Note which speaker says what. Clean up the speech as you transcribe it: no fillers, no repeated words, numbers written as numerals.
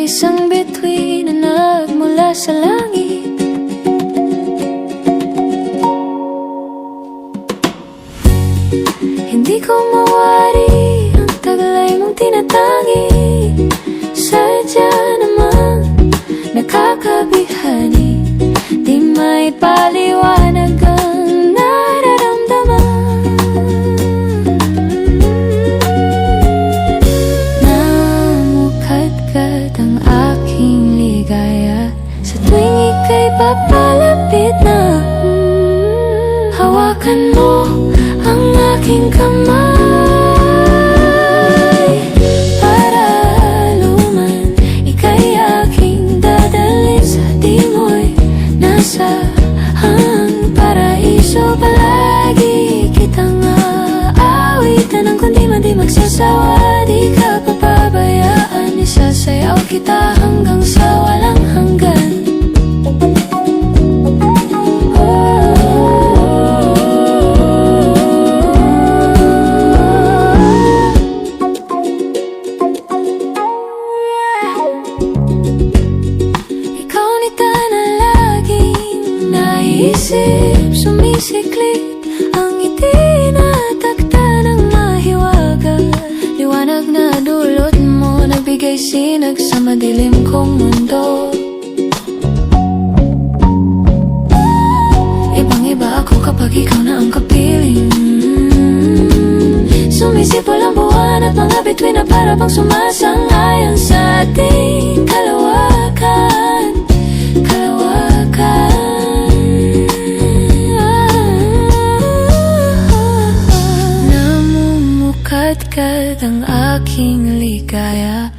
Speaker 1: isang bituin na nagmula sa langit. Hindi ko mawari ang taglay mong tinatangi. Sadya naman nakakabihani, di may paliwanag ang nararamdaman. Namukadkad ang aking ligaya sa tuwing ika'y papalapit na. Hawakan mo ang aking kamay para luman, ika'y aking dadalhin sa timoy. Nasa ang paraiso palagi kitang aawitan ng kundi man di magsasawa. Di ka papabayaan, isasayaw kita hanggang sa walang hanggan. Isip sumisiklit, ang ngiti na takta ng mahiwaga. Liwanag na dulot mo, nagbigay sinag sa madilim kong mundo. Ibang-iba ako kapag ikaw na ang kapiling. Sumisipol ang buwan at mga bituin na para bang sumasang-ayon sa ating kalawakan. Namumukadkad ang aking ligaya